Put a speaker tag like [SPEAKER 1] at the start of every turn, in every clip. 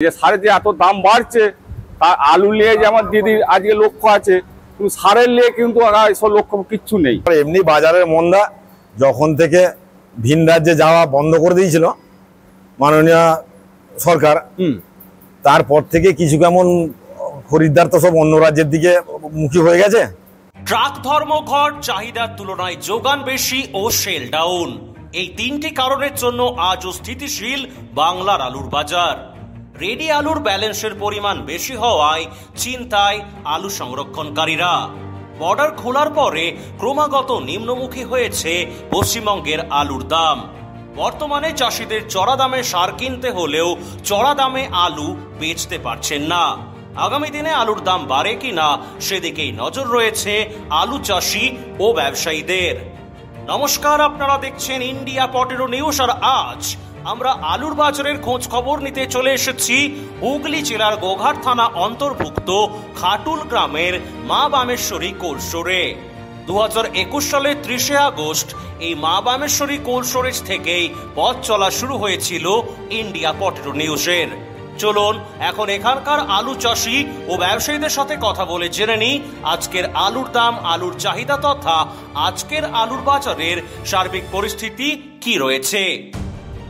[SPEAKER 1] যে সারের যে এত দাম বাড়ছে তার আলু নিয়ে যে আমার দিদির আজকে লক্ষ্য আছে, কিন্তু সারের নিয়ে কিন্তু এসব লক্ষ্য কিচ্ছু নেই।
[SPEAKER 2] এমনি বাজারের মন্দা যখন থেকে ভিন রাজ্যে যাওয়া বন্ধ করে দিয়েছিল মাননীয় সরকার, তারপর থেকে কিছু কেমন খরিদ্দার তো সব অন্য রাজ্যের দিকে মুখী হয়ে গেছে।
[SPEAKER 3] ট্রাক ধর্মঘট, চাহিদার তুলনায় যোগান বেশি ও সেল ডাউন, এই তিনটি কারণের জন্য আজও স্থিতিশীল বাংলার আলুর বাজার। রেডি আলুর ব্যালেন্সের পরিমাণ বেশি হওয়ায় চিন্তায় আলু সংরক্ষণকারীরা। বর্ডার খোলার পরে ক্রমাগত নিম্নমুখী হয়েছে পশ্চিমবঙ্গের আলুর দাম। বর্তমানে চাষিদের চড়া দামে সার কিনতে হলেও চড়া দামে আলু বেচতে পারছেন না। আগামী দিনে আলুর দাম বাড়ে কিনা সেদিকেই নজর রয়েছে আলু চাষি ও ব্যবসায়ীদের। নমস্কার, আপনারা দেখছেন ইন্ডিয়া পটেটো নিউজ। আর আজ আমরা আলুর বাজারের খোঁজ খবর নিতে চলে এসেছি হুগলি জেলার গোঘাট থানা অন্তর্ভুক্ত খাটুল গ্রামের মা বামেশ্বরী কোল্ড স্টোরে। 2021 সালের 30 আগস্ট এই মা বামেশ্বরী কোল্ড স্টোরেজ থেকেই পথ চলা শুরু হয়েছিল ইন্ডিয়া পটেটো নিউজের। চলুন এখন এখানকার আলু চাষি ও ব্যবসায়ীদের সাথে কথা বলে জেনে নিই আজকের আলুর দাম, আলুর চাহিদা তথা আজকের আলুর বাজারের সার্বিক পরিস্থিতি কি রয়েছে।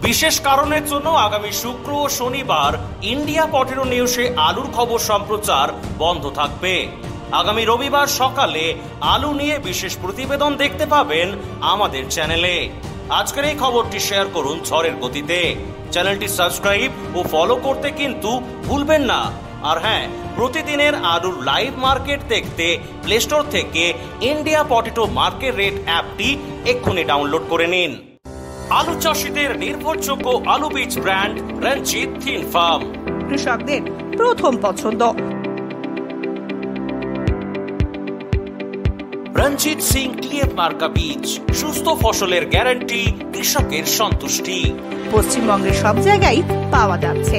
[SPEAKER 3] বিশেষ কারণের জন্য আগামী শুক্র ও শনিবার ইন্ডিয়া পটেটো নিউজে আলুর খবর সম্প্রচার বন্ধ থাকবে। আগামী রবিবার সকালে আলু নিয়ে বিশেষ প্রতিবেদন দেখতে পাবেন আমাদের চ্যানেলে। আজকের এই খবরটি শেয়ার করুন ঝড়ের গতিতে। চ্যানেলটি সাবস্ক্রাইব ও ফলো করতে কিন্তু ভুলবেন না। আর হ্যাঁ, প্রতিদিনের আলুর লাইভ মার্কেট দেখতে প্লে স্টোর থেকে ইন্ডিয়া পটেটো মার্কেট রেট অ্যাপটি এক্ষুনি ডাউনলোড করে নিন। আলু চাষীদের নির্ভরযোগ্য আলু বীজ ব্র্যান্ড রঞ্জিত থিন ফার্ম,
[SPEAKER 4] কৃষকদের প্রথম পছন্দ।
[SPEAKER 3] রঞ্জিত সিং ক্লিয়ার মার্কা বীজ, সুস্থ ফসলের গ্যারান্টি, কৃষকের সন্তুষ্টি।
[SPEAKER 4] পশ্চিমবঙ্গের সব জায়গায় পাওয়া যাচ্ছে।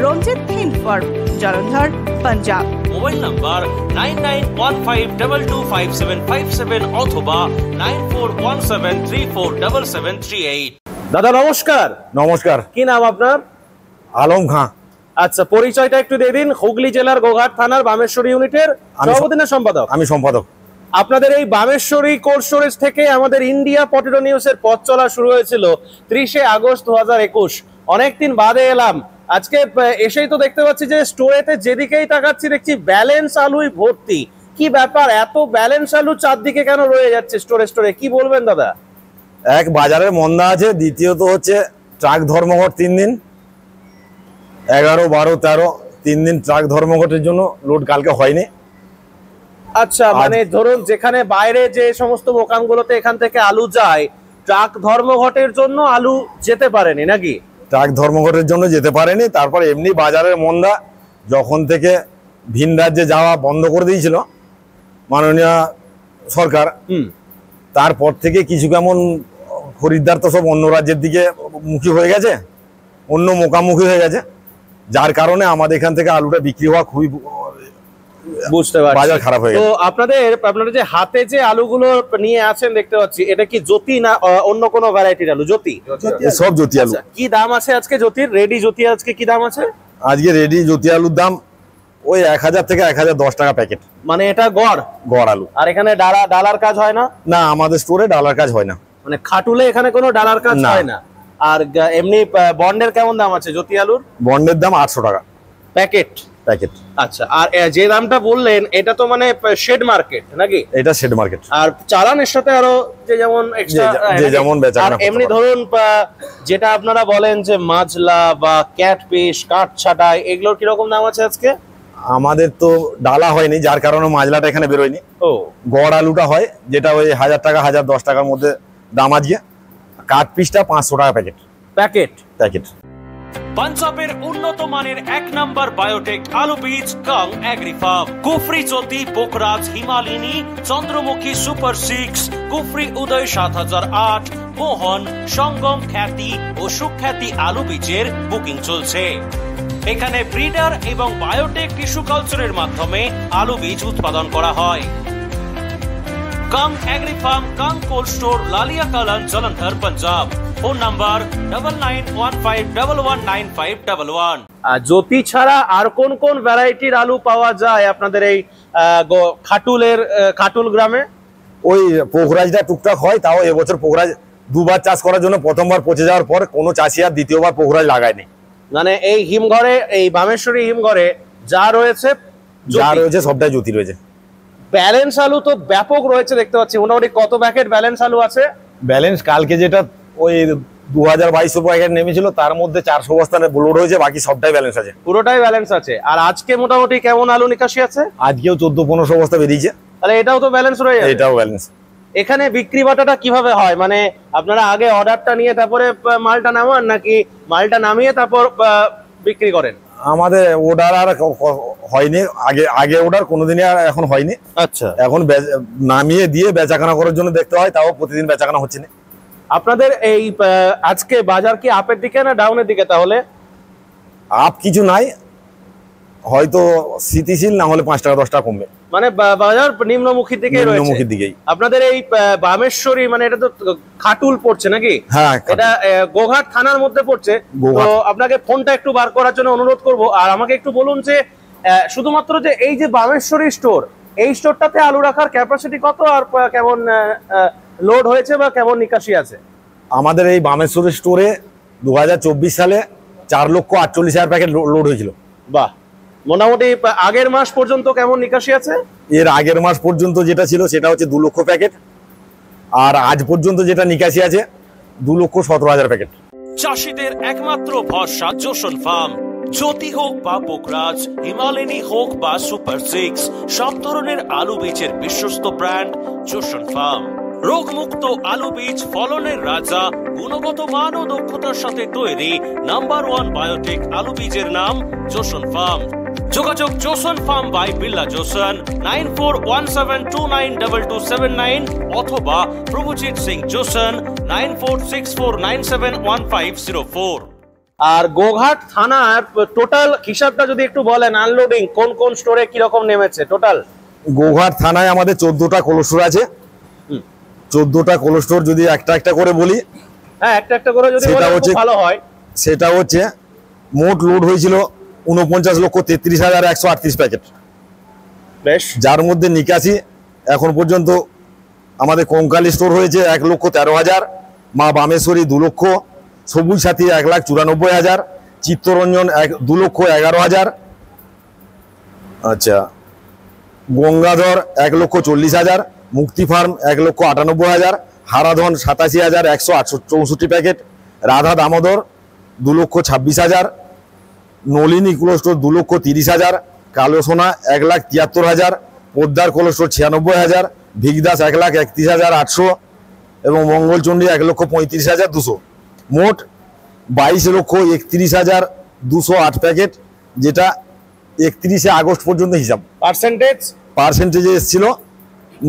[SPEAKER 4] রঞ্জিত থিন farm, Jalandhar, Punjab.
[SPEAKER 3] Mobile number 9915225757 অথবা 9417347738।
[SPEAKER 5] দাদা নমস্কার।
[SPEAKER 2] নমস্কার।
[SPEAKER 5] কি নাম আপনার?
[SPEAKER 2] আলম খাঁ।
[SPEAKER 5] আচ্ছা, পরিচয়টা একটু দিয়ে দিন। হুগলি জেলার গোঘাট থানার বামেশ্বরী ইউনিটের সভাপতি না সম্পাদক?
[SPEAKER 2] আমি সম্পাদক।
[SPEAKER 5] আপনাদের এই বামেশ্বরী কোল্ড স্টোরেজ থেকে আমাদের ইন্ডিয়া পটেটো নিউজের পথ চলা শুরু হয়েছিল 30 আগস্ট 2021। অনেকদিন বাদে এলাম। আজকে এসেই তো দেখতে পাচ্ছি যে স্টোরেতে যেদিকেই তাকাচ্ছি দেখছি ব্যালেন্স আলুই ভর্তি। কি ব্যাপার, এত ব্যালেন্স আলু চারদিকে কেন রয়ে যাচ্ছে স্টোরে? কি বলবেন দাদা?
[SPEAKER 2] এক, বাজারের মন্দা আছে। দ্বিতীয়ত হচ্ছে ট্রাক ধর্মঘট 3 দিন, 11, 12, 13 3 দিন ট্রাক ধর্মঘটের জন্য লোড কালকে হয়নি।
[SPEAKER 5] আচ্ছা, মানে ধরুন যেখানে বাইরে যে সমস্ত মোকামগুলোতে এখান থেকে আলু যায়, ট্রাক ধর্মঘটের জন্য আলু যেতে পারেনি নাকি?
[SPEAKER 2] ট্রাক ধর্মঘটের জন্য যেতে পারেনি। তারপর এমনি বাজারের মন্দা যখন থেকে ভিন রাজ্যে যাওয়া বন্ধ করে দিয়েছিল মাননীয় সরকার, তারপর থেকে কিছু কেমন খরিদ্দার তো সব অন্য রাজ্যের দিকে মুখী হয়ে গেছে, অন্য মোকামুখী হয়ে গেছে, যার কারণে আমাদের এখান থেকে আলুটা বিক্রি হওয়া খুবই
[SPEAKER 5] বুঝতে পারছি,
[SPEAKER 2] বাজার খারাপ হয়ে গেছে।
[SPEAKER 5] তো আপনারা যে হাতে যে আলুগুলো নিয়ে আছেন দেখতে পাচ্ছি, এটা কি জ্যোতি না অন্য কোনো ভ্যারাইটির আলু? জ্যোতি,
[SPEAKER 2] সব জ্যোতি আলু।
[SPEAKER 5] কি দাম আছে আজকে জ্যোতির? রেডি জ্যোতি আজকে কি দাম আছে?
[SPEAKER 2] আজকে রেডি জ্যোতি আলুর দাম ওই 1000 থেকে 1010 টাকা প্যাকেট।
[SPEAKER 5] মানে এটা গড়
[SPEAKER 2] আলু।
[SPEAKER 5] আর এখানে ডালার কাজ হয় না?
[SPEAKER 2] না, আমাদের স্টোরে ডালার কাজ হয় না।
[SPEAKER 5] মানে খাটুলে এখানে কোনো ডালার কাজ হয় না। আর এমনি বন্ডের কেমন দাম আছে জ্যোতি আলুর?
[SPEAKER 2] বন্ডের দাম 800 টাকা প্যাকেট।
[SPEAKER 5] আচ্ছা, আর যে দামটা বললেন এটা তো মানে শেড মার্কেট নাকি?
[SPEAKER 2] এটা শেড মার্কেট।
[SPEAKER 5] আর চালানের সাথে আরো যে যেমন এক্সট্রা
[SPEAKER 2] যে যেমন বেচা।
[SPEAKER 5] আর এমনি ধরুন যেটা আপনারা বলেন যে মাজলা বা ক্যাট পিস, কাঠ ছাটাই, এগুলোর কি রকম দাম আছে আজকে?
[SPEAKER 2] আমাদের তো ডালা হয়নি, যার কারণে মাজলাটা এখানে বেরোয়নি। গড় আলুটা হয়, যেটা ওই 1000 টাকা 1010 টাকার মধ্যে দাম আজকে। কাঠ পিসটা 500 টাকা প্যাকেট।
[SPEAKER 3] পাঞ্জাবের উন্নত মানের 1 নাম্বার বায়োটেক আলু বীজ কাং এগ্রি ফার্ম, কুফরি জ্যোতি, পোকরাজ, হিমালিনী, চন্দ্রমুখী সুপার 6, কুফরি উদয় 7008, মোহন, সঙ্গম খ্যাতি ও সুখ্যাতি আলু বীজের বুকিং চলছে। এখানে ব্রিডার এবং বায়োটেক টিস্যু কালচারের মাধ্যমে আলু বীজ উৎপাদন করা হয়। Kang agri farm, Kang cold store, Lalia Kalan, Jalandhar, Punjab. Phone number 9915119511।
[SPEAKER 5] আর জ্যোতি ছাড়া আর কোন কোন ভ্যারাইটির আলু পাওয়া যায় আপনাদের এই খাটুল গ্রামে?
[SPEAKER 2] ওই পোখরাজটা টুকটাক হয়, তাও এবছর পোখরাজ দুবার চাষ করার জন্য প্রথমবার পচে যাওয়ার পর কোনো চাষি আর দ্বিতীয়বার পোখরাজ লাগায়নি।
[SPEAKER 5] মানে এই হিমঘরে, এই বামেশ্বরী হিমঘরে যা রয়েছে
[SPEAKER 2] সবটাই জ্যোতি রয়েছে।
[SPEAKER 5] ব্যালেন্স আলু তো ব্যাপক রয়েছে দেখতে পাচ্ছি, মোটামুটি কত প্যাকেট ব্যালেন্স আলু আছে?
[SPEAKER 2] ব্যালেন্স কালকে যেটা ওই 2200 প্যাকেট নেমেছিল তার মধ্যে 400 বস্তা লোড হয়েছে, বাকি সবটাই ব্যালেন্স আছে।
[SPEAKER 5] পুরোটাই ব্যালেন্স আছে। আর আজকে মোটামুটি কেমন আলু নিকাশি আছে?
[SPEAKER 2] আজকেও 1400-1500 বস্তা বেরিয়েছে।
[SPEAKER 5] তাহলে এটাও তো ব্যালেন্স রয়ে যাবে।
[SPEAKER 2] এটাও ব্যালেন্স।
[SPEAKER 5] এখানে বিক্রি বাটাটা কিভাবে হয়? মানে আপনারা আগে অর্ডারটা নিয়ে তারপরে মালটা নামান, নাকি মালটা নামিয়ে তারপর বিক্রি করেন?
[SPEAKER 2] আমাদের অর্ডার আর হয়নি, আগে অর্ডার কোনোদিনই আর এখন হয়নি।
[SPEAKER 5] আচ্ছা,
[SPEAKER 2] এখন নামিয়ে দিয়ে বেচাকেনা করার জন্য দেখতে হয়, তাও প্রতিদিন বেচাকেনা হচ্ছে না।
[SPEAKER 5] আপনাদের এই আজকে বাজার কি আপের দিকে না ডাউনের দিকে? তাহলে
[SPEAKER 2] আপ কিছু নাই, হয়তো স্থিতিশীল, না হলে 5 টাকা 10 টাকা কমবে।
[SPEAKER 5] মানে বাজার নিম্নমুখীর দিকে রয়েছে।
[SPEAKER 2] নিম্নমুখীর দিকেই।
[SPEAKER 5] আপনাদের এই বামেশ্বরী, মানে এটা তো খাটুল পড়ছে নাকি?
[SPEAKER 2] হ্যাঁ,
[SPEAKER 5] এটা গোঘাট থানার মধ্যে পড়ছে। তো আপনাকে ফোনটা একটু বার করার জন্য অনুরোধ করব। আর আমাকে একটু বলুন যে শুধুমাত্র যে এই যে বামেশ্বরী স্টোর, এই স্টোরটাতে আলু রাখার ক্যাপাসিটি কত, আর কেমন লোড হয়েছে বা কেমন নিকাশি আছে?
[SPEAKER 2] আমাদের এই বামেশ্বরী স্টোরে 2024 সালে 4,48,000 প্যাকেট লোড হয়েছিল।
[SPEAKER 5] বাহ, মোটামুটি আগের মাস পর্যন্ত কেমন নিকাশি আছে?
[SPEAKER 2] এর আগের মাস পর্যন্ত যেটা ছিল সেটা হচ্ছে 2 লক্ষ প্যাকেট, আর আজ পর্যন্ত যেটা নিকাশি আছে 2,17,000 প্যাকেট।
[SPEAKER 3] চাষিদের একমাত্র ভরসা জোসন ফার্ম। জ্যোতি হোক বা পোকরাজ, হিমালয়ানি হোক বা সুপার 6, সব ধরনের আলু বীজের বিশ্বস্ত ব্র্যান্ড জোসন ফার্ম। রোগমুক্ত আলু বীজ, ফলনের রাজা, গুণগত মান ও দক্ষতার সাথে তৈরি নাম্বার 1 বায়োটেক আলু বীজের নাম জোসন ফার্ম। যোগাযোগ Joseon farm by Billah Joseon 9417292279 অথবা প্রভুজিৎ সিং জোসন 9464971504।
[SPEAKER 5] আর গোঘাট থানার টোটাল হিসাবটা যদি একটু বলেন, আনলোডিং কোন কোন স্টোরে কি রকম নেমেছে টোটাল?
[SPEAKER 2] গোঘাট থানায় আমাদের 14টা কোল্ড স্টোর আছে। 14টা কোল্ড স্টোর যদি একটা একটা করে বলি,
[SPEAKER 5] হ্যাঁ একটা একটা করে যদি বলেন খুব ভালো হয়।
[SPEAKER 2] সেটা হচ্ছে মোট লোড হয়েছিল 49,33,138 প্যাকেট,
[SPEAKER 5] বেশ,
[SPEAKER 2] যার মধ্যে নিকাশি এখন পর্যন্ত আমাদের কঙ্কালী স্টোর হয়েছে 1,13,000, মা বামেশ্বরী 2 লক্ষ, সবুজ সাথী 1,94,000, চিত্তরঞ্জন 2,11,000, আচ্ছা গঙ্গাধর 1,40,000, মুক্তি farm 1,98,000, Haradhan 87,164 packet, Radha Damodar 2,26,000, Nalini cold store 2,30,000, কালো সোনা 1,73,000, পোদ্দার কোল্ড স্টোর 96,000, ভিগদাস 1,31,800 এবং মঙ্গলচণ্ডী 1,35,200। মোট 22,31,208 প্যাকেট, যেটা 31শে আগস্ট পর্যন্ত হিসাব। পার্সেন্টেজে এসেছিল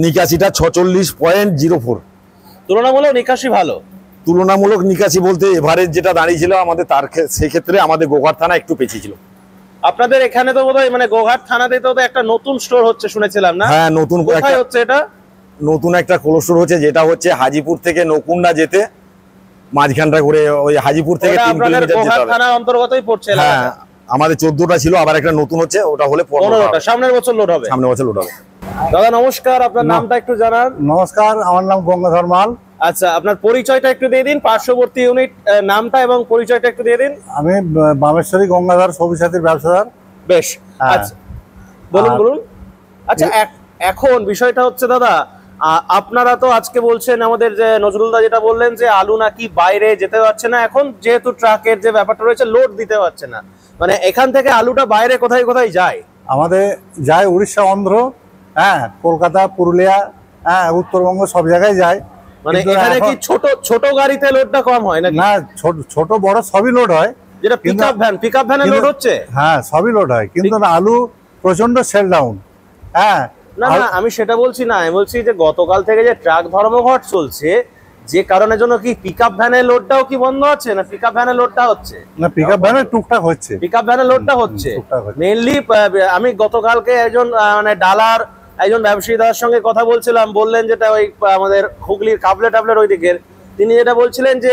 [SPEAKER 2] নিকাশিটা 46.04।
[SPEAKER 5] তুলনামূলক নিকাশি ভালো।
[SPEAKER 2] তুলনামূলক নিকাশি বলতে এভারেজ যেটা দাঁড়িয়েছিল আমাদের, তার সেক্ষেত্রে আমাদের গোঘাট থানা একটু পেছিয়ে ছিল।
[SPEAKER 5] আপনাদের এখানে তো বোধহয় মানে গোঘাট থানাতে তো একটা নতুন স্টোর হচ্ছে শুনেছিলাম না?
[SPEAKER 2] হ্যাঁ, নতুন
[SPEAKER 5] কোথায় হচ্ছে এটা?
[SPEAKER 2] নতুন একটা কোল্ড স্টোর হচ্ছে, যেটা হচ্ছে হাজিপুর থেকে নকুন্ডা যেতে মাঝখানটা করে ওই হাজিপুর থেকে 3 কিলোমিটার যেতে হবে।
[SPEAKER 5] থানার অন্তর্গতই পড়ছে।
[SPEAKER 2] হ্যাঁ, আমাদের 14টা ছিল, আবার একটা নতুন হচ্ছে, ওটা হলে
[SPEAKER 5] 15টা। সামনের বছর লোড হবে।
[SPEAKER 2] সামনের বছর লোড হবে।
[SPEAKER 5] দাদা নমস্কার, আপনার নামটা একটু জানান।
[SPEAKER 6] নমস্কার, আমার নাম গঙ্গাধর মাল।
[SPEAKER 5] আচ্ছা, আপনার পরিচয়টা একটু দিয়ে দিন, পার্শ্ববর্তী ইউনিট নামটা এবং পরিচয়টা একটু দিয়ে দিন।
[SPEAKER 6] আমি বামেশ্বরী গঙ্গাধর সবুজ সাথীর ব্যবসাদার।
[SPEAKER 5] বেশ, আচ্ছা বলুন বলুন। আচ্ছা, এখন বিষয়টা হচ্ছে দাদা, আপনারা তো আজকে বলছেন আমাদের যে নজরুলদা যেটা বললেন যে আলু নাকি বাইরে যেতে পারছে না, এখন যেহেতু ট্রাকের যে ব্যাপারটা রয়েছে লোড দিতে পারছে না, মানে এখান থেকে আলুটা বাইরে কোথায় কোথায় যায়?
[SPEAKER 6] আমাদের যায় উড়িষ্যা, অন্ধ্র, হ্যাঁ, কলকাতা, পুরুলিয়া, হ্যাঁ, উত্তরবঙ্গ, সব জায়গায় যায়।
[SPEAKER 5] মানে এখানে কি ছোট ছোট গাড়িতে লোডটা কম হয় নাকি?
[SPEAKER 6] না, ছোট বড় সবই লোড হয়।
[SPEAKER 5] যেটা পিকআপ ভ্যানে লোড হচ্ছে,
[SPEAKER 6] হ্যাঁ সবই লোড হয়, কিন্তু আলু প্রচন্ড সেল ডাউন। হ্যাঁ,
[SPEAKER 5] না না আমি সেটা বলছি না, আমি বলছি যে গতকাল থেকে যে ট্রাক ধর্মঘট চলছে, যে কারণের জন্য কি পিকআপ ভ্যানের লোডটাও কি বন্ধ আছে, না পিকআপ ভ্যানের লোডটা হচ্ছে?
[SPEAKER 6] না, পিকআপ ভ্যানের টুকটাক হচ্ছে,
[SPEAKER 5] পিকআপ ভ্যানের লোডটা হচ্ছে মেইনলি। আমি গতকালকে একজন মানে ডালার একজন ব্যবসায়ী দাদার সঙ্গে কথা বলছিলাম, বললেন যেটা ওই আমাদের হুগলির কাবলে টাবলের ওই দিকের, তিনি যেটা বলছিলেন যে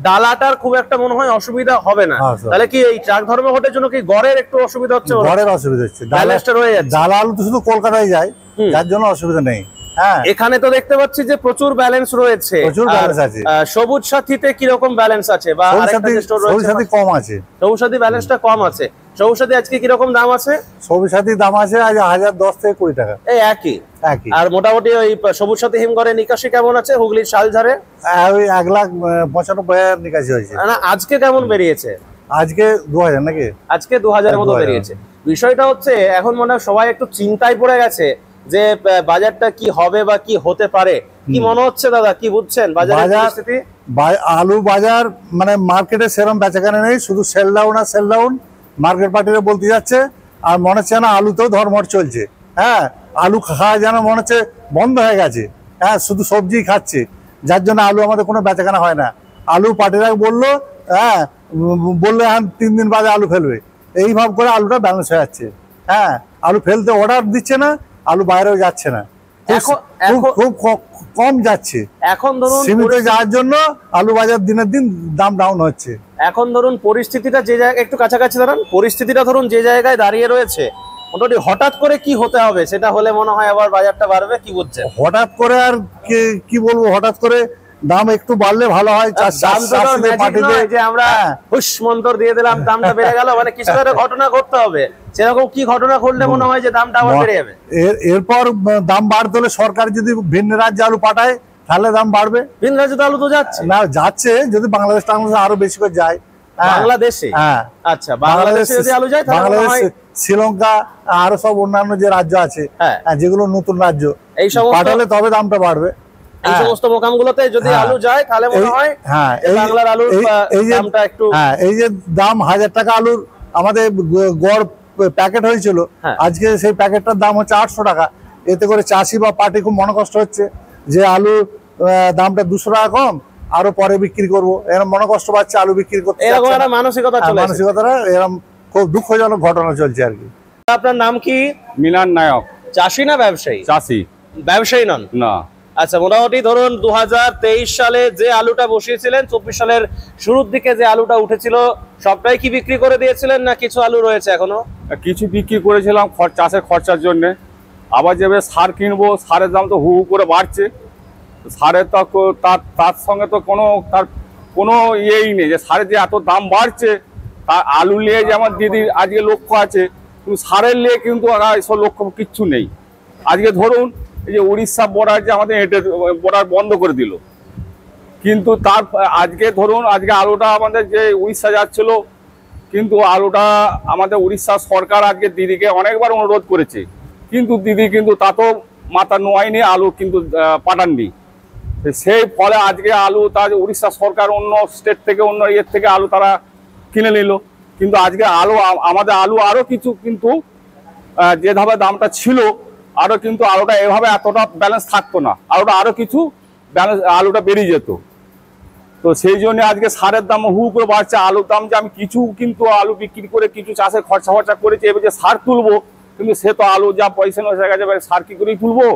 [SPEAKER 5] ডালাটার খুব একটা মনে হয় অসুবিধা হবে না।
[SPEAKER 6] হ্যাঁ, স্যার।
[SPEAKER 5] তাহলে কি এই ট্রাক ধর্মঘটের জন্য কি গড়ের একটু অসুবিধা হচ্ছে?
[SPEAKER 6] ঘরের অসুবিধা হচ্ছে,
[SPEAKER 5] ব্যালেন্সটা রয়ে যাচ্ছে।
[SPEAKER 6] ডালা আলু তো শুধু কলকাতায় যায়, যার জন্য অসুবিধা নেই। হ্যাঁ,
[SPEAKER 5] এখানে তো দেখতে পাচ্ছি যে প্রচুর ব্যালেন্স রয়েছে,
[SPEAKER 6] প্রচুর balance আছে।
[SPEAKER 5] সবুজ সাথীতে কিরকম ব্যালেন্স আছে? বা আরেকটা যে স্টোর
[SPEAKER 6] সবুজ
[SPEAKER 5] রয়েছে
[SPEAKER 6] সাথী কম আছে,
[SPEAKER 5] সবুজ সাথী ব্যালেন্সটা কম আছে। সবুজ সাথী আজকে কিরকম দাম আছে?
[SPEAKER 6] সবুজ সাথীর দাম আছে আজ 1010 থেকে 20 টাকা
[SPEAKER 5] এই একই।
[SPEAKER 6] একই।
[SPEAKER 5] আর মোটামুটি ওই সবুজ সাথী হিমঘরে নিকাশি কেমন আছে হুগলির শালঝারে?
[SPEAKER 6] ওই 1,95,000 নিকাশি হয়েছে।
[SPEAKER 5] না আজকে কেমন বেরিয়েছে?
[SPEAKER 6] আজকে 2000 নাকি?
[SPEAKER 5] আজকে 2000-এর মতো
[SPEAKER 6] 2000
[SPEAKER 5] বেরিয়েছে। বিষয়টা হচ্ছে এখন মনে হয় সবাই একটু চিন্তায় পড়ে গেছে যে বাজারটা কি হবে বা কি হতে পারে। কি মনে হচ্ছে দাদা, কি বুঝছেন বাজারের পরিস্থিতি?
[SPEAKER 6] আলু বাজার মানে মার্কেটে সেরকম বেচাকেনা নেই, শুধু সেল ডাউন আর সেল ডাউন। মার্কেট পার্টিরা বলতে যাচ্ছে, আর মনে হচ্ছে না আলুতেও ধর্মঘট চলছে। হ্যাঁ, আলু খাওয়া যেন মনে হচ্ছে বন্ধ হয়ে গেছে। হ্যাঁ, শুধু সবজি খাচ্ছে, যার জন্য আলু আমাদের কোনো বেচাকেনা হয় না। আলু পার্টিরা বললো, হ্যাঁ বললে হ্যাঁ 3 দিন বাদে আলু ফেলবে, এই ভাব করে আলুটা ব্যালেন্স হয়ে যাচ্ছে। হ্যাঁ, আলু ফেলতে অর্ডার দিচ্ছে না, আলু বাইরেও যাচ্ছে না, খুব কম যাচ্ছে।
[SPEAKER 5] এখন ধরুন
[SPEAKER 6] সীমিত যাওয়ার জন্য আলু বাজার দিনের দিন দাম ডাউন হচ্ছে।
[SPEAKER 5] এখন ধরুন পরিস্থিতিটা যে জায়গায়, একটু কাছাকাছি দাঁড়ান, পরিস্থিতিটা ধরুন যে জায়গায় দাঁড়িয়ে রয়েছে, মোটামুটি হঠাৎ করে কি হতে হবে সেটা হলে মনে হয় আবার বাজারটা বাড়বে, কি বুঝছেন?
[SPEAKER 6] হঠাৎ করে আর কি বলবো, হঠাৎ করে দাম একটু বাড়লে ভালো হয়।
[SPEAKER 5] যে আমরা হুশ মন্তর দিয়ে দিলাম দামটা বেড়ে গেল, মানে কিছু একটা ঘটনা ঘটতে হবে। সেরকম কি ঘটনা ঘটলে মনে হয় যে দামটা আবার বেড়ে যাবে?
[SPEAKER 6] এরপর দাম বাড়তে হলে সরকার যদি ভিন্ন রাজ্যে আলু পাঠায় তাহলে দাম বাড়বে।
[SPEAKER 5] ভিন্ন রাজ্যে তো আলু তো যাচ্ছে
[SPEAKER 6] না, যাচ্ছে, যদি বাংলাদেশ আরো বেশি করে যায়।
[SPEAKER 5] বাংলাদেশে?
[SPEAKER 6] হ্যাঁ,
[SPEAKER 5] আচ্ছা, বাংলাদেশে যদি আলু যায় তাহলে
[SPEAKER 6] বাংলাদেশ, শ্রীলঙ্কা, আরো সব অন্যান্য যে রাজ্য আছে, যেগুলো নতুন রাজ্য,
[SPEAKER 5] এই সব
[SPEAKER 6] পাঠালে তবে দামটা বাড়বে।
[SPEAKER 5] এই সমস্ত মোকামগুলোতে যদি আলু যায় তাহলে মনে হয় বাংলার আলুর দামটা একটু।
[SPEAKER 6] হ্যাঁ, এই যে দাম 1000 টাকা আলুর আমাদের গড় প্যাকেট হয়েছিল, আজকে সেই প্যাকেটটার দাম হচ্ছে 800 টাকা। এতে করে চাষি বা পার্টি খুব মনকষ্ট হচ্ছে যে আলু দামটা 200 টাকা কম, আরো পরে বিক্রি করব, এরকম মনকষ্ট পাচ্ছে আলু বিক্রি করতে।
[SPEAKER 5] এরকম একটা
[SPEAKER 6] মানসিকতাটা এরকম খুব দুঃখজনক ঘটনা চলছে আর কি।
[SPEAKER 5] আপনার নাম কি?
[SPEAKER 1] মিলান নায়ক।
[SPEAKER 5] চাষি না ব্যবসায়ী?
[SPEAKER 1] চাষি।
[SPEAKER 5] ব্যবসায়ী নন?
[SPEAKER 1] না।
[SPEAKER 5] আচ্ছা, মোটামুটি ধরুন 2023 সালে যে আলুটা বসিয়েছিলেন, 24 সালের শুরুর দিকে যে আলুটা উঠেছিল, সবটাই কি বিক্রি করে দিয়েছিলেন না কিছু আলু রয়েছে এখনো?
[SPEAKER 1] কিছু বিক্রি করেছিলাম চাষের খরচার জন্য। আবার যেভাবে সার কিনবো, সারের দাম তো হু হু করে বাড়ছে। সারের তো তার সঙ্গে তো কোনো ইয়েই নেই যে সারের যে এত দাম বাড়ছে, তার আলু নিয়ে যে আমার দিদির আজকে লক্ষ্য আছে, কিন্তু সারের নিয়ে কিন্তু এসব লক্ষ্য কিচ্ছু নেই। আজকে ধরুন এই যে উড়িষ্যা বর্ডার যে আমাদের বর্ডার বন্ধ করে দিল, কিন্তু তার আজকে ধরুন আজকে আলুটা আমাদের যে উড়িষ্যা যাচ্ছিল, কিন্তু আলুটা আমাদের উড়িষ্যা সরকার আজকে দিদিকে অনেকবার অনুরোধ করেছে, কিন্তু দিদি কিন্তু তাতেও মাথা নোয়ায়নি, আলু কিন্তু পাঠাননি। সেই ফলে আজকে আলু তার উড়িষ্যা সরকার অন্য স্টেট থেকে, অন্য ইয়ের থেকে আলু তারা কিনে নিল। কিন্তু আজকে আলু আমাদের আলু আরও কিছু কিন্তু যেভাবে দামটা ছিল, আরও কিন্তু আলুটা এভাবে এতটা ব্যালেন্স থাকতো না, আলুটা আরও কিছু ব্যালেন্স আলুটা বেরিয়ে যেত। তো সেই জন্য আজকে সারের দাম হু করে বাড়ছে। আলুর দাম যে আমি কিছু কিন্তু আলু বিক্রি করে কিছু চাষের খরচা করেছি, এবার যে সার তুলবো, কিন্তু সে তো আলু যা পয়সা নষ্ট হয়ে গেছে, সার কি করেই তুলবো,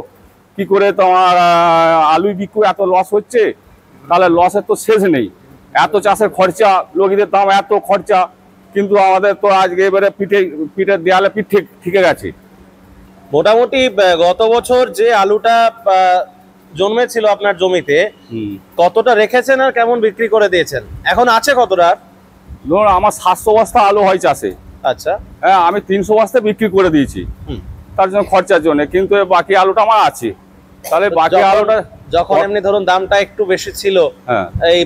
[SPEAKER 1] কি করে তোমার আলু বিক্রি এত লস হচ্ছে, তাহলে লসের তো শেষ নেই। এত চাষের খরচা, লোকদের দাম এত খরচা, কিন্তু আমাদের তো আজকে এবারে পিঠের দেয়ালে পিঠ ঠিকে গেছে।
[SPEAKER 5] মোটামুটি গত বছর যে আলুটা জন্মেছিল আপনার জমিতে, কতটা রেখেছেন আর কেমন বিক্রি করে দিয়েছেন? এখন আছে কতটা?
[SPEAKER 1] ধরুন আমার 700 বস্তা আলু হয় চাষে।
[SPEAKER 5] আচ্ছা,
[SPEAKER 1] হ্যাঁ, আমি 300 বস্তা বিক্রি করে দিয়েছি তার জন্য খরচার জন্য, কিন্তু বাকি আলুটা আমার আছে। তাহলে বাকি আলুটা
[SPEAKER 5] যখন এমনি ধরুন দামটা একটু বেশি ছিল, এই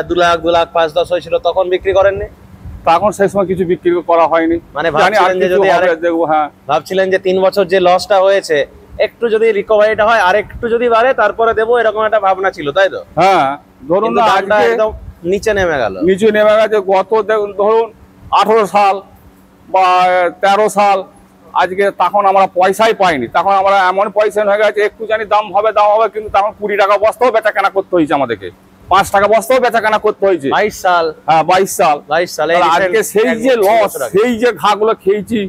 [SPEAKER 5] 2 লাখ 5-10 হয়েছিল, তখন বিক্রি করেননি?
[SPEAKER 1] তখন সেই সময় কিছু বিক্রি করা হয়নি,
[SPEAKER 5] মানে ভাবছিলেন যে 3 বছর যে লসটা হয়েছে, একটু যদি রিকভারিটা হয় আর একটু যদি বাড়ে তারপরে দেবো, এরকম একটা ভাবনা ছিল, তাই তো?
[SPEAKER 1] হ্যাঁ, ধরুন
[SPEAKER 5] একদম নিচে নেমে গেছে।
[SPEAKER 1] গত ধরুন 18 সাল বা 13 সাল, আজকে তখন আমরা পয়সাই পাইনি। তখন আমরা এমন পয়সা হয়ে গেছে, একটু জানি দাম হবে, কিন্তু তখন 20 টাকা বস্তাও বেচা কেনা করতে হয়েছে আমাদেরকে, 5 টাকা বস্তাও বেচা কেনা করতে হয়েছে।
[SPEAKER 5] 22 সাল।
[SPEAKER 1] হ্যাঁ, 22 সালে আজকে সেই যে লস, সেই যে ঘাগুলো খেয়েছি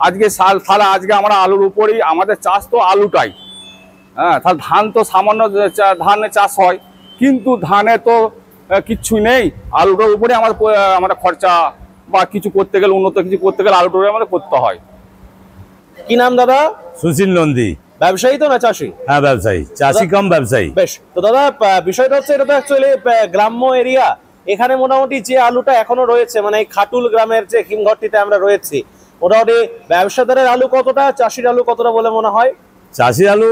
[SPEAKER 1] আজকে তাহলে আজকে আমরা আলুর উপরেই আমাদের চাষ তো আলুটাই। হ্যাঁ, তাহলে ধান তো সামান্য ধানের চাষ হয়, কিন্তু ধানে তো কিচ্ছু নেই, আলুটার উপরে আমাদের খরচা বা কিছু করতে গেলে, উন্নত কিছু করতে গেলে আলুটার আমাদের করতে হয়।
[SPEAKER 5] কি নাম দাদা?
[SPEAKER 2] সুশীল নন্দী।
[SPEAKER 5] ব্যবসায়ী তো না চাষি?
[SPEAKER 2] হ্যাঁ ব্যবসায়ী, চাষি কম ব্যবসায়ী।
[SPEAKER 5] বেশ, তো দাদা বিষয়টা হচ্ছে এটা তো অ্যাকচুয়ালি গ্রাম্য এরিয়া, এখানে মোটামুটি যে আলুটা এখনো রয়েছে মানে এই খাটুল গ্রামের যে হিমঘরটিতে আমরা রয়েছি, মোটামুটি ব্যবসাদারের আলু কতটা, চাষির আলু কতটা বলে মনে হয়?
[SPEAKER 2] চাষি আলু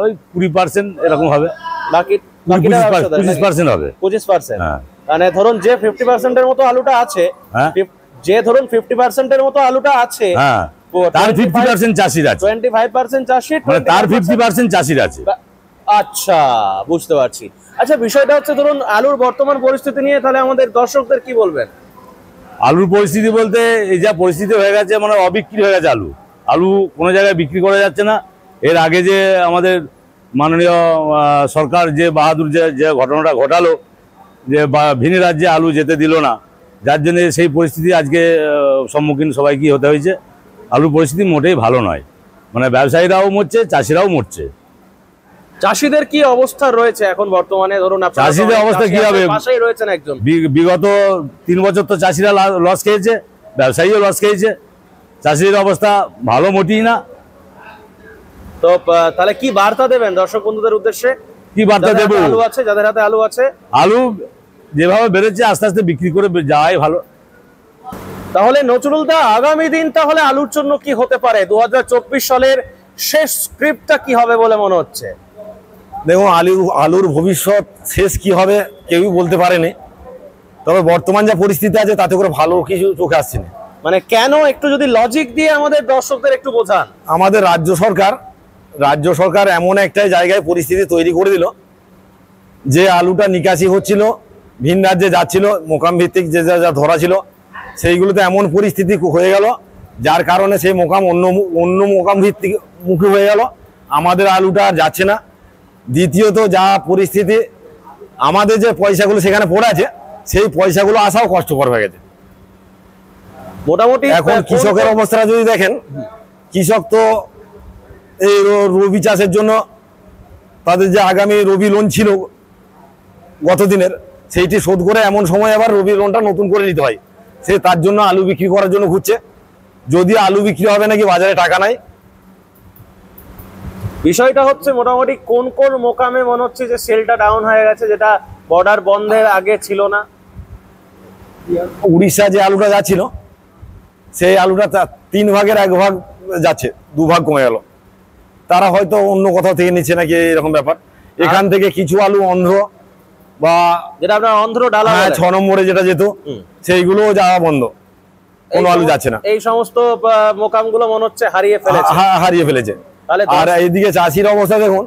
[SPEAKER 2] ওই 20% এরকম হবে,
[SPEAKER 5] বাকি
[SPEAKER 2] 25% হবে।
[SPEAKER 5] 25%?
[SPEAKER 2] হ্যাঁ।
[SPEAKER 5] মানে ধরুন যে 50% এর মতো আলুটা আছে,
[SPEAKER 2] হ্যাঁ।
[SPEAKER 5] যে ধরুন 50% এর মতো আলুটা আছে,
[SPEAKER 2] হ্যাঁ, তার 50% চাষির আছে,
[SPEAKER 5] 25% চাষি,
[SPEAKER 2] মানে তার 50% চাষির আছে।
[SPEAKER 5] আচ্ছা, বুঝতে পারছি। আচ্ছা, বিষয়টা হচ্ছে ধরুন আলুর বর্তমান পরিস্থিতি নিয়ে তাহলে আমাদের দর্শকদের কি বলবেন?
[SPEAKER 2] আলুর পরিস্থিতি বলতে এই যা পরিস্থিতি হয়ে গেছে, মানে অবিক্রি হয়ে গেছে আলু। আলু কোনো জায়গায় বিক্রি করা যাচ্ছে না। এর আগে যে আমাদের মাননীয় সরকার যে বাহাদুর যে ঘটনাটা ঘটালো, যে ভিন রাজ্যে আলু যেতে দিল না, যার জন্য সেই পরিস্থিতি আজকে সম্মুখীন সবাইকে হতে হয়েছে। আলুর পরিস্থিতি মোটেই ভালো নয়, মানে ব্যবসায়ীরাও মরছে, চাষিরাও মরছে।
[SPEAKER 5] চাষিদের কি অবস্থা রয়েছে এখন বর্তমানে? ধরুন
[SPEAKER 2] চাষিদের অবস্থা কি হবে?
[SPEAKER 5] পাশেই রয়েছেন একজন।
[SPEAKER 2] বিগত 3 বছর তো চাষিরা লস খেয়েছে, ব্যবসায়ীও লস খেয়েছে, চাষিদের অবস্থা ভালো মোটেই না।
[SPEAKER 5] তো তাহলে কি বার্তা দেবেন দর্শক বন্ধুদের উদ্দেশ্যে?
[SPEAKER 2] কি বার্তা দেবো?
[SPEAKER 5] আলু আছে, যাদের হাতে আলু আছে,
[SPEAKER 2] আলু যেভাবে বেড়েছে আস্তে আস্তে বিক্রি করে যাওয়াই ভালো।
[SPEAKER 5] তাহলে নজরুল দা, আগামী দিন তাহলে আলুর জন্য কি হতে পারে? 2024 সালের শেষ স্ক্রিপ্টটা কি হবে বলে মনে হচ্ছে?
[SPEAKER 2] দেখুন, আলুর ভবিষ্যৎ শেষ কি হবে কেউই বলতে পারেনি, তবে বর্তমান যা পরিস্থিতি আছে তাতে করে ভালো কিছু চোখে আসছে না।
[SPEAKER 5] মানে কেন, একটু যদি লজিক দিয়ে আমাদের দর্শকদের একটু বোঝান।
[SPEAKER 2] আমাদের রাজ্য সরকার এমন একটা জায়গায় পরিস্থিতি তৈরি করে দিল যে আলুটা নিকাশি হচ্ছিল, ভিন রাজ্যে যাচ্ছিল, মোকাম ভিত্তিক যে যা ধরা ছিল সেইগুলোতে এমন পরিস্থিতি হয়ে গেল, যার কারণে সেই মোকাম অন্য মোকাম ভিত্তিক মুখী হয়ে গেল, আমাদের আলুটা আর যাচ্ছে না। দ্বিতীয়ত যা পরিস্থিতি, আমাদের যে পয়সাগুলো সেখানে পড়ে আছে, সেই পয়সাগুলো আসাও কষ্টকর হয়ে গেছে।
[SPEAKER 5] মোটামুটি
[SPEAKER 2] এখন কৃষকের অবস্থাটা যদি দেখেন, কৃষক তো এই রবি চাষের জন্য তাদের যে আগামী রবি লোন ছিল গত দিনের, সেইটি শোধ করে এমন সময় আবার রবি লোনটা নতুন করে নিতে হয়, সে তার জন্য আলু বিক্রি করার জন্য ঘুরছে। যদি আলু বিক্রি হবে নাকি বাজারে টাকা নাই।
[SPEAKER 5] বিষয়টা হচ্ছে মোটামুটি কোন কোন মোকামে মনে হচ্ছে যে সেলটা ডাউন হয়ে গেছে, যেটা বর্ডার বন্ধের আগে ছিল না?
[SPEAKER 2] উড়িষ্যা যে আলুটা যাচ্ছিল, সেই আলুটা 3 ভাগের 1 ভাগ যাচ্ছে, 2 ভাগ কমে গেল। তারা হয়তো অন্য কোথাও থেকে নিচ্ছে নাকি এরকম ব্যাপার। এখান থেকে কিছু আলু অন্ধ্র বা
[SPEAKER 5] যেটা আপনার অন্ধ্র ডালা
[SPEAKER 2] 6 নম্বরে যেটা যেত, সেইগুলো যাওয়া বন্ধ, কোনো আলু যাচ্ছে না।
[SPEAKER 5] এই সমস্ত মোকামগুলো মনে হচ্ছে হারিয়ে ফেলেছে।
[SPEAKER 2] আর এইদিকে চাষির অবস্থা দেখুন,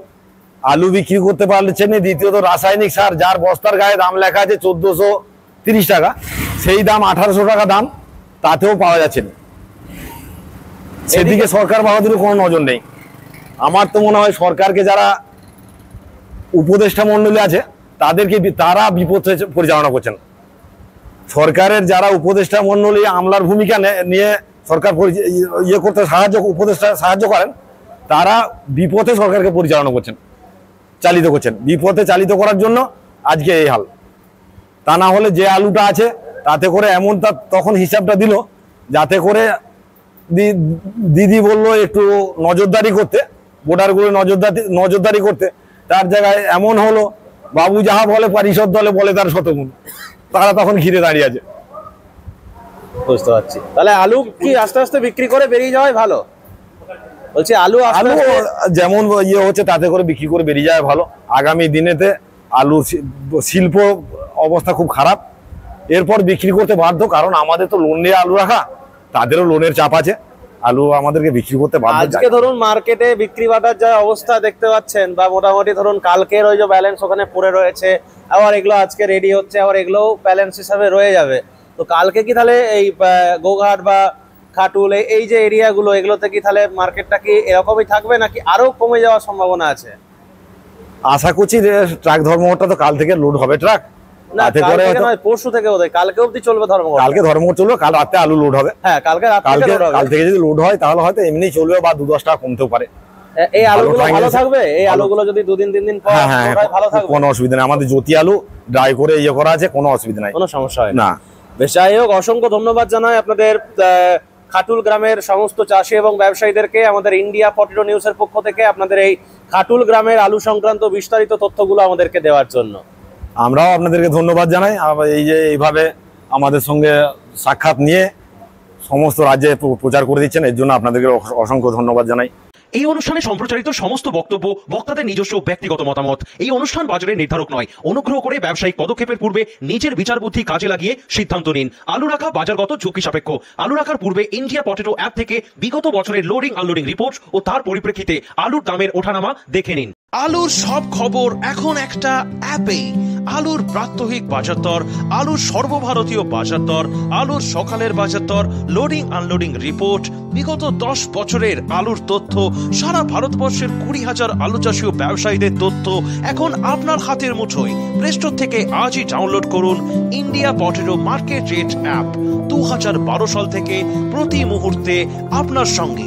[SPEAKER 2] আলু বিক্রি করতে পারছেন না। দ্বিতীয়ত রাসায়নিক সার, যার বস্তার গায়ে দাম লেখা আছে 1430 টাকা, সেই দাম 1800 টাকা দাম, তাতেও পাওয়া যাচ্ছে না। সেদিকে সরকার বাহাদুরের কোনো নজর নেই। আমার তো মনে হয় সরকারকে যারা উপদেষ্টা মন্ডলী আছে তারা বিপদ পরিচালনা করছেন। সরকারের যারা উপদেষ্টা মন্ডলী আমলার ভূমিকা নিয়ে সরকার ইয়ে করতে উপদেষ্টা সাহায্য করেন, তারা বিপথে সরকারকে পরিচালনা করছেন, চালিত করছেন। বিপথে চালিত করার জন্য আজকে এই হাল। তা না হলে যে আলুটা আছে তাতে করে এমন তখন হিসাবটা দিল, যাতে করে দিদি বললো একটু নজরদারি করতে, বোর্ডারগুলো নজরদারি করতে, তার জায়গায় এমন হলো বাবু যাহা বলে পরিষদ দলে বলে তার শতগুণ, তারা তখন ঘিরে দাঁড়িয়ে আছে।
[SPEAKER 5] বুঝতে পারছি। তাহলে আলু কি আস্তে আস্তে বিক্রি করে বেরিয়ে যাওয়াই ভালো? বলছি আলু
[SPEAKER 2] যেমন ইয়ে হচ্ছে তাতে করে বিক্রি করে বেরিয়ে যায় ভালো। আগামী দিনেতে আলু শিল্প অবস্থা খুব খারাপ, এরপর বিক্রি করতে বাধ্য, কারণ আমাদের তো লোন নিয়ে আলু রাখা, তাদেরও লোনের চাপ আছে, আলু আমাদেরকে বিক্রি করতে বাধ্য।
[SPEAKER 5] আজকে ধরুন মার্কেটে বিক্রি বাটার যা অবস্থা দেখতে পাচ্ছেন, বা মোটামুটি ধরুন কালকের ওই যে ব্যালেন্স ওখানে পড়ে রয়েছে, আবার এগুলো আজকে রেডি হচ্ছে, আবার এগুলোও ব্যালেন্স হিসাবে রয়ে যাবে। তো কালকে কি তাহলে এই গোঘাট বা খাটুল এই যে এরিয়াগুলো, এগুলোতে কি তাহলে মার্কেটটা কি এরকমই থাকবে নাকি আরো কমে যাওয়ার সম্ভাবনা আছে?
[SPEAKER 2] আশা করছি ট্রাক ধর্মঘটটা তো কাল থেকে লোড হবে, ট্রাক
[SPEAKER 5] পরশু থেকে বোধ হয়, কালকে অবধি চলবে ধর্মঘট।
[SPEAKER 2] কালকে ধর্মঘট চলবে, কাল রাতে আলু লোড হবে।
[SPEAKER 5] হ্যাঁ, কাল থেকে যদি লোড হয়
[SPEAKER 2] তাহলে হয়তো এমনি চলবে, বা 2-10 টাকা কমতেও পারে।
[SPEAKER 5] এই আলুগুলো
[SPEAKER 2] trying
[SPEAKER 5] ভালো
[SPEAKER 2] আছে।
[SPEAKER 5] থাকবে? এই আলুগুলো যদি 2-3 দিন পর
[SPEAKER 2] হ্যাঁ হ্যাঁ,
[SPEAKER 5] ওটাই ভালো থাকবে?
[SPEAKER 2] কোনো অসুবিধা নেই, আমাদের জ্যোতি আলু ড্রাই করে ইয়ে করা আছে, কোনো অসুবিধা নাই,
[SPEAKER 5] কোনো সমস্যা হয়
[SPEAKER 2] না।
[SPEAKER 5] বেশ, যাই হোক, অসংখ্য ধন্যবাদ জানাই আপনাদের খাটুল গ্রামের সমস্ত চাষি এবং ব্যবসায়ীদেরকে আমাদের ইন্ডিয়া পটেটো নিউজের পক্ষ থেকে আপনাদের এই খাটুল গ্রামের আলু সংক্রান্ত বিস্তারিত তথ্যগুলো আমাদেরকে দেওয়ার জন্য।
[SPEAKER 2] আমরাও আপনাদেরকে ধন্যবাদ জানাই, এই যে এইভাবে আমাদের সঙ্গে সাক্ষাৎ নিয়ে সমস্ত রাজ্যে প্রচার করে দিচ্ছেন, এর জন্য আপনাদেরকে অসংখ্য ধন্যবাদ জানাই।
[SPEAKER 3] এই অনুষ্ঠানে সম্প্রচারিত সমস্ত বক্তব্য বক্তাদের নিজস্ব ব্যক্তিগত মতামত। এই অনুষ্ঠান বাজারের নির্ধারক নয়। অনুগ্রহ করে ব্যবসায়িক পদক্ষেপের পূর্বে নিজের বিচার বুদ্ধি কাজে লাগিয়ে সিদ্ধান্ত নিন। আলু রাখা বাজারগত ঝুঁকি সাপেক্ষ। আলু রাখার পূর্বে ইন্ডিয়া পটেটো অ্যাপ থেকে বিগত বছরের লোডিং আনলোডিং রিপোর্ট ও তার পরিপ্রেক্ষিতে আলুর দামের ওঠানামা দেখে নিন। আলুর সব খবর এখন একটা অ্যাপেই। আলুর প্রাত্যহিক বাজার দর, আলুর সর্বভারতীয় বাজার দর, আলুর সকালের বাজার দর, লোডিং আনলোডিং রিপোর্ট, বিগত 10 বছরের আলুর তথ্য, সারা ভারতবর্ষের 20,000 আলু চাষী ও ব্যবসায়ীদের তথ্য এখন আপনার হাতের মুঠোয়। প্লে স্টোর থেকে আজই ডাউনলোড করুন India potato market rate app. 2012 সাল থেকে প্রতি মুহূর্তে আপনার সঙ্গে।